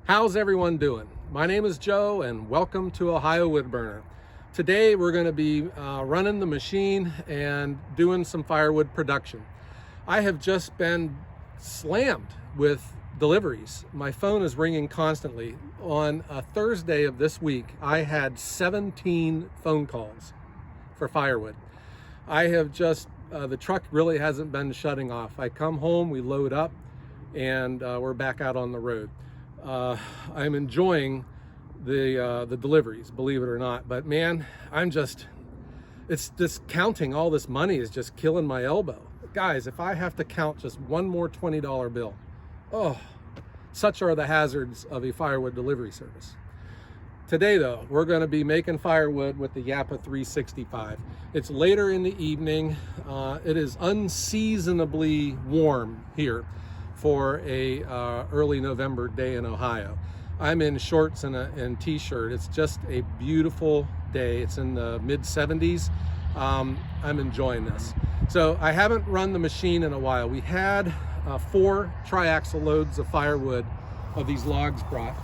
How's everyone doing? My name is Joe and welcome to Ohio Woodburner. Today we're going to be running the machine and doing some firewood production. I have just been slammed with deliveries. My phone is ringing constantly. On a Thursday of this week, I had 17 phone calls for firewood. I have just, the truck really hasn't been shutting off. I come home, we load up, and we're back out on the road. I'm enjoying the deliveries, believe it or not, but man, it's just counting all this money is just killing my elbow. Guys, if I have to count just one more $20 bill, oh, such are the hazards of a firewood delivery service. Today though, we're going to be making firewood with the Japa 365. It's later in the evening. It is unseasonably warm here for a early November day in Ohio. I'm in shorts and t-shirt. It's just a beautiful day. It's in the mid 70s. I'm enjoying this. So I haven't run the machine in a while. We had 4 triaxle loads of firewood of these logs brought.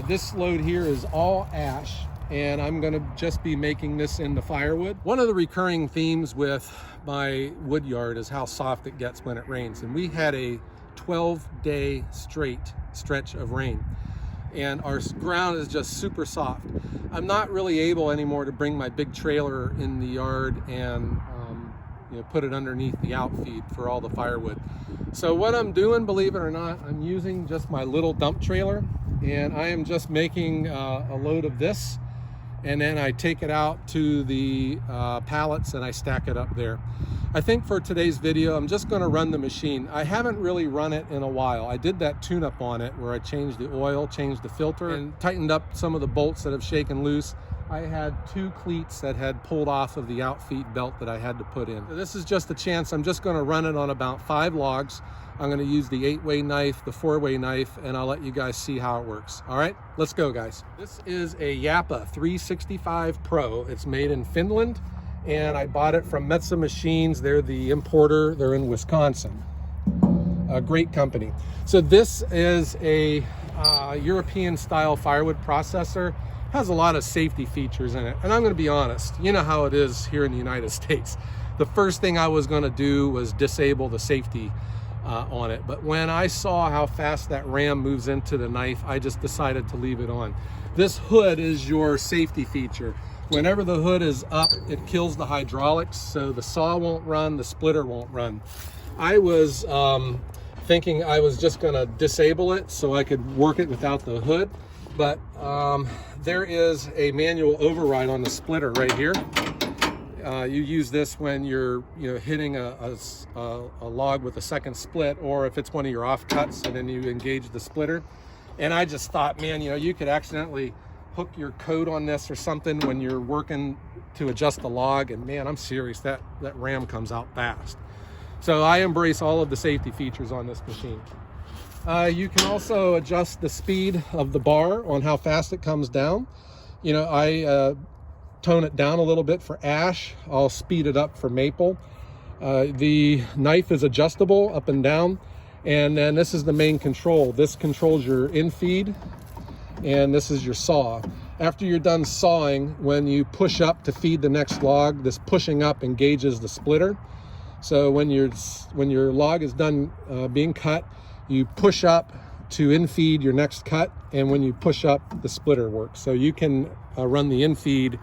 This load here is all ash, and I'm gonna just be making this into firewood. One of the recurring themes with my wood yard is how soft it gets when it rains. And we had a 12-day straight stretch of rain, and our ground is just super soft. I'm not really able anymore to bring my big trailer in the yard and put it underneath the outfeed for all the firewood. So what I'm doing, believe it or not, I'm using just my little dump trailer, and I am just making a load of this, and then I take it out to the pallets and I stack it up there. I think for today's video, I'm just gonna run the machine. I haven't really run it in a while. I did that tune-up on it where I changed the oil, changed the filter, and tightened up some of the bolts that have shaken loose. I had 2 cleats that had pulled off of the outfeed belt that I had to put in. So this is just a chance. I'm just gonna run it on about 5 logs. I'm gonna use the 8-way knife, the 4-way knife, and I'll let you guys see how it works. All right, let's go, guys. This is a Japa 365 Pro. It's made in Finland, and I bought it from Metsa Machines. They're the importer. They're in Wisconsin. A great company. So this is a European style firewood processor. Has a lot of safety features in it. And I'm gonna be honest, you know how it is here in the United States. The first thing I was gonna do was disable the safety on it. But when I saw how fast that ram moves into the knife, I just decided to leave it on. This hood is your safety feature. Whenever the hood is up, it kills the hydraulics, so the saw won't run, the splitter won't run. I was thinking I was just gonna disable it so I could work it without the hood, but there is a manual override on the splitter right here. You use this when you're hitting a log with a second split, or if it's one of your offcuts and then you engage the splitter. And I just thought, man, you could accidentally hook your coat on this or something when you're working to adjust the log, and man, I'm serious, that ram comes out fast. So I embrace all of the safety features on this machine. You can also adjust the speed of the bar on how fast it comes down. I tone it down a little bit for ash. I'll speed it up for maple. The knife is adjustable up and down, and then this is the main control. This controls your infeed, and this is your saw. After you're done sawing, when you push up to feed the next log, this pushing up engages the splitter. So when your log is done being cut, you push up to infeed your next cut, and when you push up, the splitter works. So you can run the infeed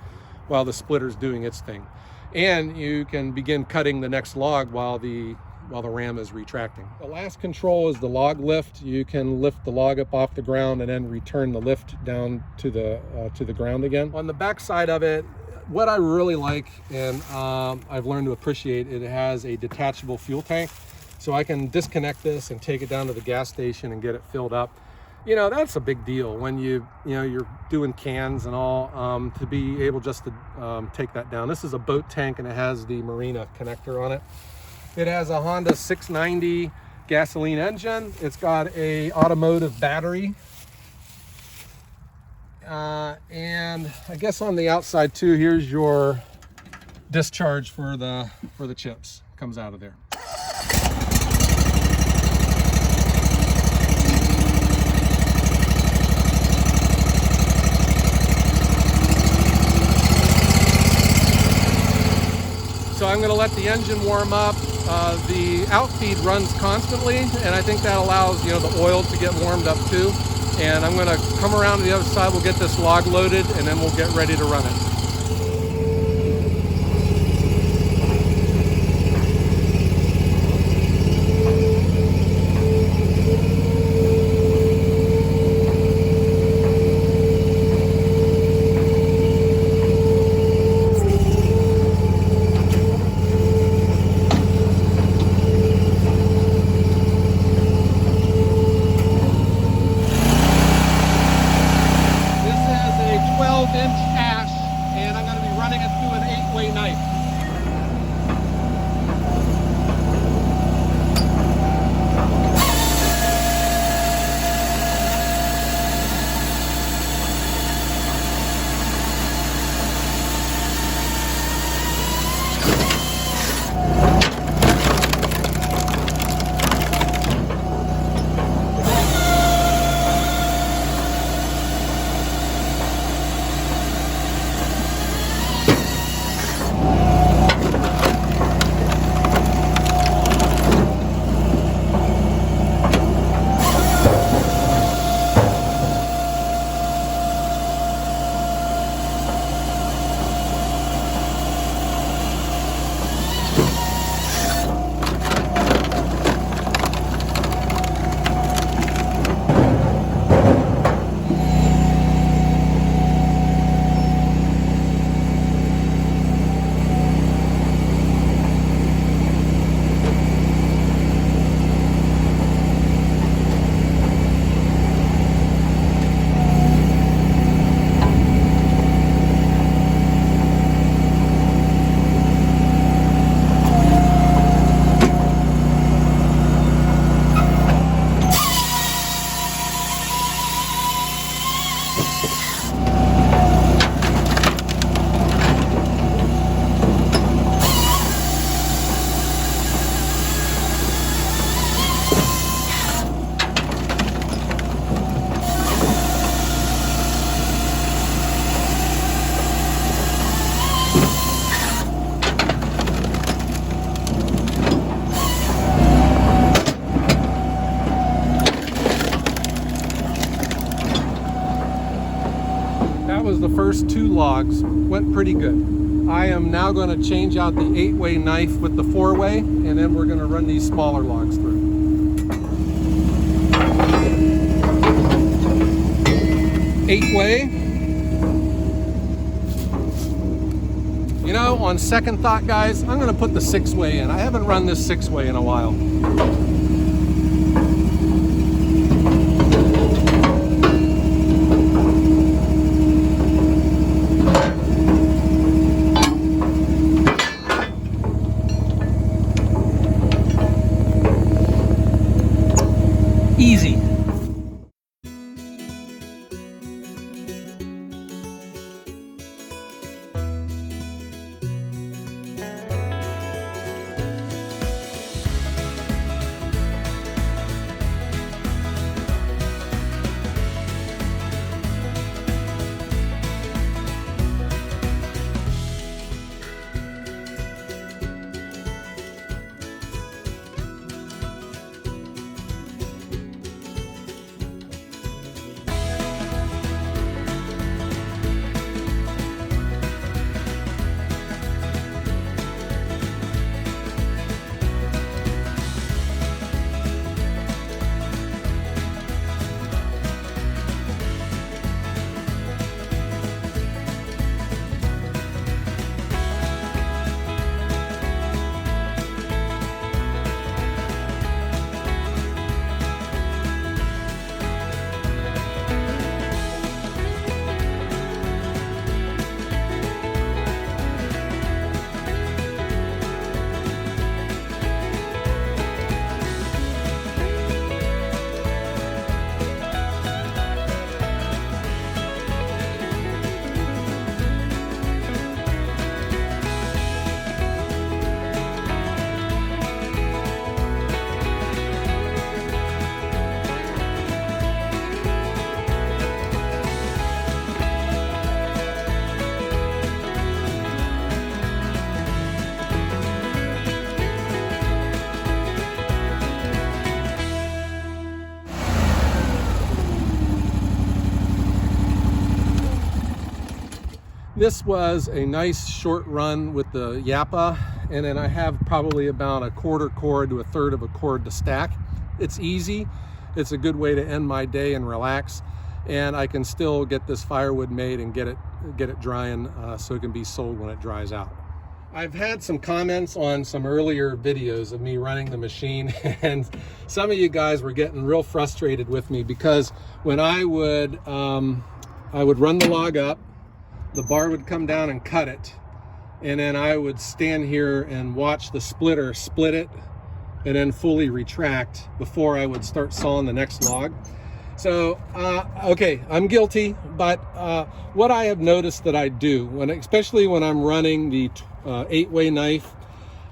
while the splitter's doing its thing. And you can begin cutting the next log while the ram is retracting. The last control is the log lift. You can lift the log up off the ground and then return the lift down to the ground again. On the back side of it, what I really like, and I've learned to appreciate, it has a detachable fuel tank. So I can disconnect this and take it down to the gas station and get it filled up. That's a big deal when you're doing cans and all, to be able just to take that down. This is a boat tank, and it has the marina connector on it. It has a Honda 690 gasoline engine. It's got a automotive battery. And I guess on the outside too, here's your discharge for the chips. Comes out of there. I'm going to let the engine warm up. The outfeed runs constantly, and I think that allows, you know, the oil to get warmed up too. And I'm going to come around to the other side. We'll get this log loaded, and then we'll get ready to run it. Was the first 2 logs. Went pretty good. I am now going to change out the 8-way knife with the 4-way, and then we're going to run these smaller logs through. 8-way. You know, on second thought, guys, I'm going to put the 6-way in. I haven't run this 6-way in a while. Easy. This was a nice short run with the Japa, and then I have probably about a quarter cord to a third of a cord to stack. It's easy. It's a good way to end my day and relax, and I can still get this firewood made and get it drying so it can be sold when it dries out. I've had some comments on some earlier videos of me running the machine, and some of you guys were getting real frustrated with me because when I would run the log up, the bar would come down and cut it, and then I would stand here and watch the splitter split it and then fully retract before I would start sawing the next log. So, okay, I'm guilty, but what I have noticed that I do, especially when I'm running the 8-way knife,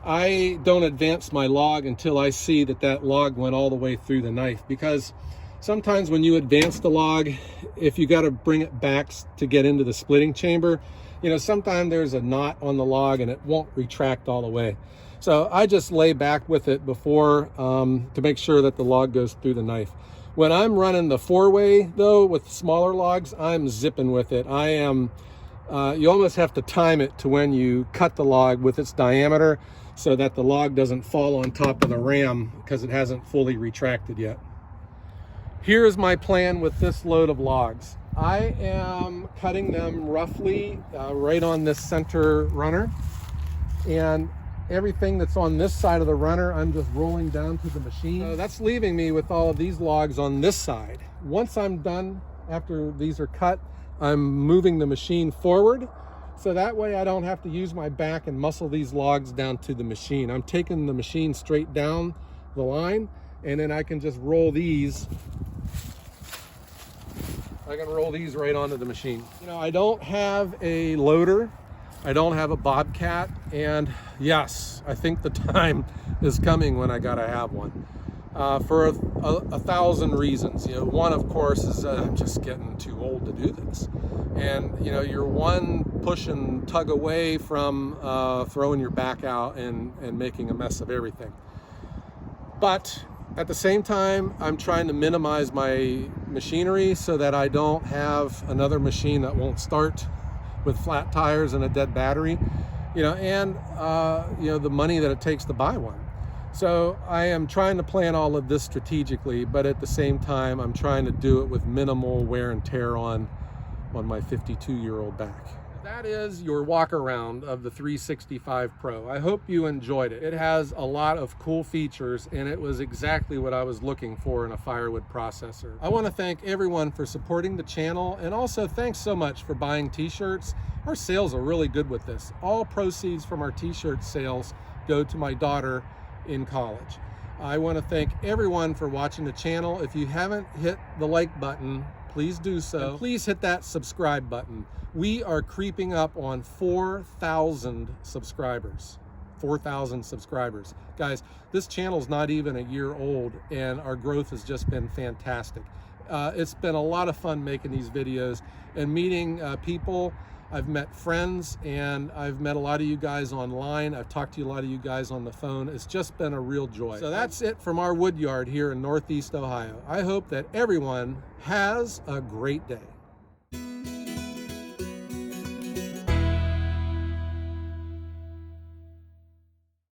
I don't advance my log until I see that log went all the way through the knife, because sometimes when you advance the log, if you got to bring it back to get into the splitting chamber, you know, sometimes there's a knot on the log and it won't retract all the way. So I just lay back with it before to make sure that the log goes through the knife. When I'm running the 4-way though, with smaller logs, I'm zipping with it. I am, you almost have to time it to when you cut the log with its diameter so that the log doesn't fall on top of the ram because it hasn't fully retracted yet. Here's my plan with this load of logs. I am cutting them roughly right on this center runner, and everything that's on this side of the runner, I'm just rolling down to the machine. So that's leaving me with all of these logs on this side. Once I'm done, after these are cut, I'm moving the machine forward, so that way I don't have to use my back and muscle these logs down to the machine. I'm taking the machine straight down the line, and then I can just roll these. I can roll these right onto the machine. You know, I don't have a loader. I don't have a bobcat, and yes, I think the time is coming when I gotta have one for a 1,000 reasons. You know, one, of course, is I'm just getting too old to do this, and you know, you're one push and tug away from throwing your back out and making a mess of everything. But at the same time, I'm trying to minimize my machinery so that I don't have another machine that won't start with flat tires and a dead battery, you know, and you know, the money that it takes to buy one. So I am trying to plan all of this strategically, but at the same time, I'm trying to do it with minimal wear and tear on my 52-year-old back. That is your walk around of the 365 Pro. I hope you enjoyed it. It has a lot of cool features, and it was exactly what I was looking for in a firewood processor. I want to thank everyone for supporting the channel, and also thanks so much for buying t-shirts. Our sales are really good with this. All proceeds from our t-shirt sales go to my daughter in college. I want to thank everyone for watching the channel. If you haven't hit the like button, please do so. And please hit that subscribe button. We are creeping up on 4,000 subscribers. 4,000 subscribers. Guys, this channel is not even a year old, and our growth has just been fantastic. It's been a lot of fun making these videos and meeting people. I've met friends, and I've met a lot of you guys online. I've talked to a lot of you guys on the phone. It's just been a real joy. So that's it from our wood yard here in Northeast Ohio. I hope that everyone has a great day.